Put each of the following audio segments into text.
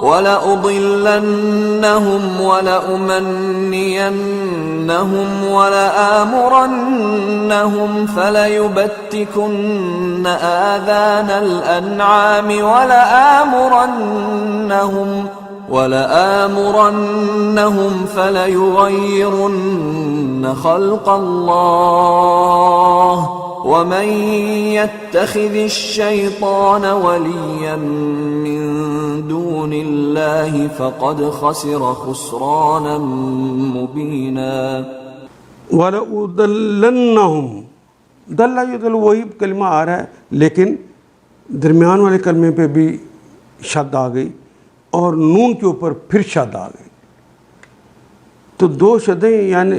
وَلَأُضِلَّنَّهُمْ وَلَأُمَنِّيَنَّهُمْ وَلَآمُرَنَّهُمْ فَلَيُبَتِّكُنَّ آذَانَ الْأَنْعَامِ وَلَآمُرَنَّهُمْ فَلَيُغَيِّرُنَّ خَلْقَ اللَّهِ وَمَن يَتَّخِذِ الشَّيْطَانَ وَلِيًّا مِّن دُونِ اللَّهِ فَقَدْ خَسِرَ خُسْرَانًا مُبِينًا۔ وَلَأُضِلَّنَّهُمْ، دل یضل وہی کلمہ آ رہا ہے لیکن درمیان والے کلمے پہ بھی شد آ گئی اور نون کے اوپر پھر شد آ گئی، تو دو شدیں یعنی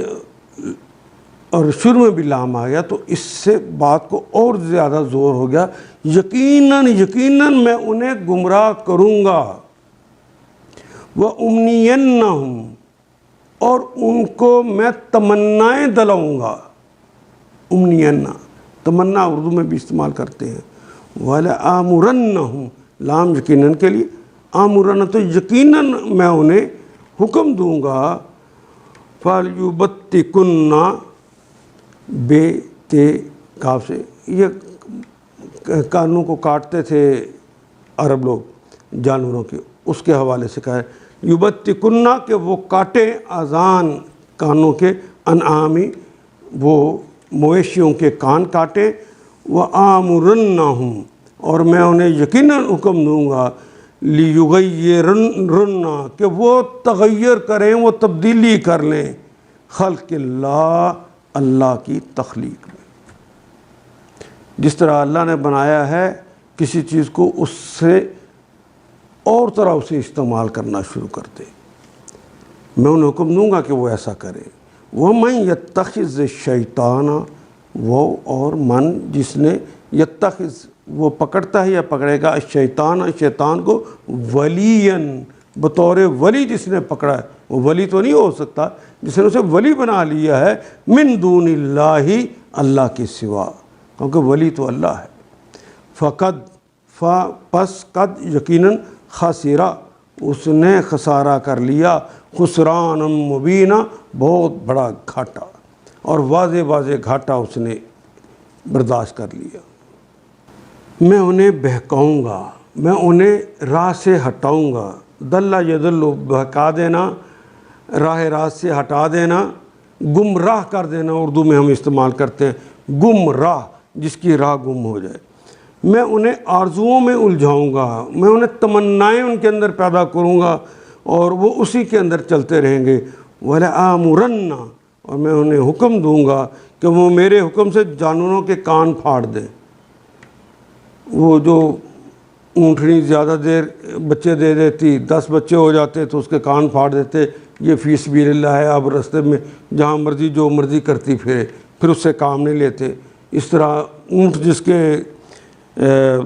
اور شروع میں بھی لام آ گیا، تو اس سے بات کو اور زیادہ زور ہو گیا۔ یقیناً میں انہیں گمراہ کروں گا، وَأُمْنِيَنَّهُمْ، اور ان کو میں تمنائیں دلاؤں گا۔ امنینا تمنا اردو میں بھی استعمال کرتے ہیں۔ وَلَآمُرَنَّهُمْ، لام یقیناً کے لیے، آمرن تو یقیناً میں انہیں حکم دوں گا۔ فَلْيُبَتِّكُنَّ، بے تے کاف سے، یہ کانوں کو کاٹتے تھے عرب لوگ جانوروں کے، اس کے حوالے سے کہا ہے یبتِّکُنَّ کہ وہ کاٹیں اذان کانوں کے، انعامی وہ مویشیوں کے کان کاٹیں، وَآمُرَنَّهُمْ اور میں انہیں یقیناً حکم دوں گا، لِيُغَيِّرُنَّ کہ وہ تغیر کریں، وہ تبدیلی کر لیں، خلق اللہ، اللہ کی تخلیق میں۔ جس طرح اللہ نے بنایا ہے کسی چیز کو، اس سے اور طرح اسے استعمال کرنا شروع کر دے، میں انہیں حکم دوں گا کہ وہ ایسا کرے۔ وَمَن يَتَّخِذِ الشَّيْطَانَ، وہ اور من جس نے، یتخذ وہ پکڑتا ہے یا پکڑے گا، شیطان کو، ولیًا بطور ولی جس نے پکڑا ہے، وہ ولی تو نہیں ہو سکتا، جس نے اسے ولی بنا لیا ہے، من دون اللہ، اللہ کے سوا، کیونکہ ولی تو اللہ ہے۔ پس قد یقیناً خسرہ، اس نے خسارہ کر لیا، خسران مبینہ بہت بڑا گھاٹا، اور واضح گھاٹا اس نے برداشت کر لیا۔ میں انہیں بہکاؤں گا، میں انہیں راہ سے ہٹاؤں گا، دل یدل بہکا دینا، راہ راست سے ہٹا دینا، گمراہ کر دینا اردو میں ہم استعمال کرتے ہیں، گمراہ جس کی راہ گم ہو جائے۔ میں انہیں آرزوؤں میں الجھاؤں گا، میں انہیں تمنائیں ان کے اندر پیدا کروں گا اور وہ اسی کے اندر چلتے رہیں گے۔ وَلَآمُرَنَّ اور میں انہیں حکم دوں گا کہ وہ میرے حکم سے جانوروں کے کان پھاڑ دیں۔ وہ جو اونٹنی زیادہ دیر بچے دے دیتی، 10 بچے ہو جاتے تو اس کے کان پھاڑ دیتے، یہ فی سبیل اللہ ہے، اب رستے میں جہاں مرضی جو مرضی کرتی پھر اس سے کام نہیں لیتے۔ اس طرح اونٹ جس کے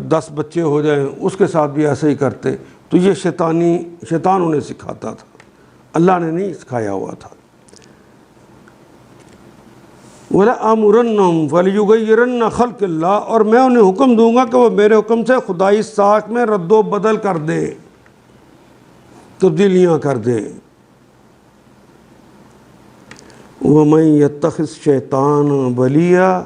10 بچے ہو جائیں اس کے ساتھ بھی ایسا ہی کرتے، تو یہ شیطان انہیں سکھاتا تھا، اللہ نے نہیں سکھایا ہوا تھا۔ وَلَآمُرَنَّهُمْ فَلْيُغَيِّرَنَّ خَلْقَ اللَّهِ اور میں انہیں حکم دوں گا کہ وہ میرے حکم سے خدائی ساخت میں رد و بدل کر دیں، تبدیلیاں کر دیں۔ وَمَن يَتَّخِذْ الشَّيْطَانَ وَلِيًّا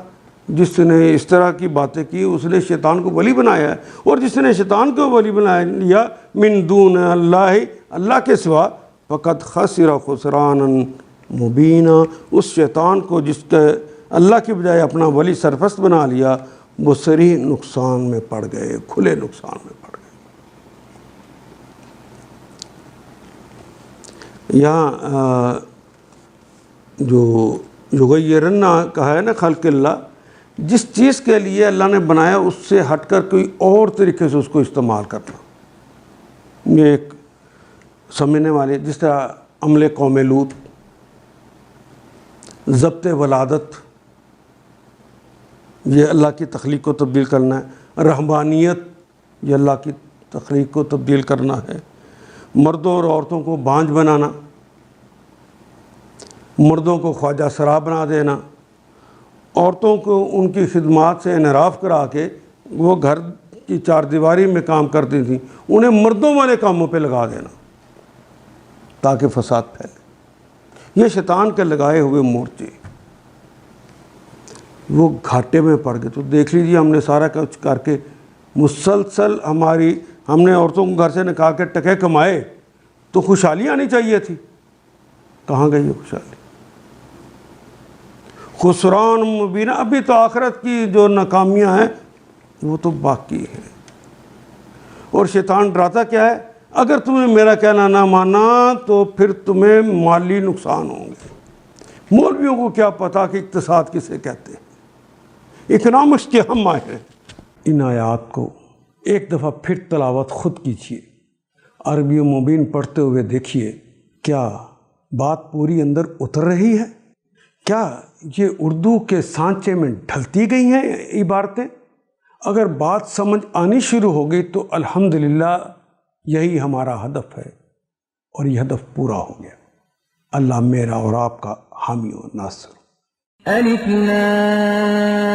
جس نے اس طرح کی باتیں کی اس نے شیطان کو ولی بنایا ہے، اور جس نے شیطان کو ولی بنا لیا من دون اللہ، اللہ کے سوا، فقد خسر خسرانا مبینہ اس شیطان کو جس کے اللہ کی بجائے اپنا ولی سرپرست بنا لیا، وہ صریح نقصان میں پڑ گئے، کھلے نقصان میں پڑ گئے۔ یہاں جو یغیرن کہا ہے نا خلق اللہ، جس چیز کے لیے اللہ نے بنایا اس سے ہٹ کر کوئی اور طریقے سے اس کو استعمال کرنا، یہ ایک سمجھنے والے، جس طرح عمل قوم لوط، ضبط ولادت، یہ اللہ کی تخلیق کو تبدیل کرنا ہے، رہبانیت یہ اللہ کی تخلیق کو تبدیل کرنا ہے، مردوں اور عورتوں کو بانجھ بنانا، مردوں کو خواجہ سرا بنا دینا، عورتوں کو ان کی خدمات سے انحراف کرا کے وہ گھر کی چار دیواری میں کام کرتی تھیں انہیں مردوں والے کاموں پہ لگا دینا تاکہ فساد پھیلے۔ یہ شیطان کے لگائے ہوئے مورچے، وہ گھاٹے میں پڑ گئے۔ تو دیکھ لیجیے ہم نے سارا کچھ کر کے مسلسل ہم نے عورتوں کو گھر سے نکال کے ٹکے کمائے تو خوشحالی آنی چاہیے تھی، کہاں گئی یہ خوشحالی؟ خسران مبینہ، ابھی تو آخرت کی جو ناکامیاں ہیں وہ تو باقی ہیں۔ اور شیطان ڈراتا کیا ہے؟ اگر تم نے میرا کہنا نہ مانا تو پھر تمہیں مالی نقصان ہوں گے۔ مولویوں کو کیا پتا کہ اقتصاد کسے کہتے ہیں، اکنامکس کے ہم آئے ہیں۔ ان آیات کو ایک دفعہ پھر تلاوت خود کیجیے، عربی مبین پڑھتے ہوئے دیکھیے کیا بات پوری اندر اتر رہی ہے؟ کیا یہ اردو کے سانچے میں ڈھلتی گئی ہیں عبارتیں؟ اگر بات سمجھ آنی شروع ہو گئی تو الحمدللہ یہی ہمارا ہدف ہے، اور یہ ہدف پورا ہو گیا۔ اللہ میرا اور آپ کا حامی و ناصر۔ الف لام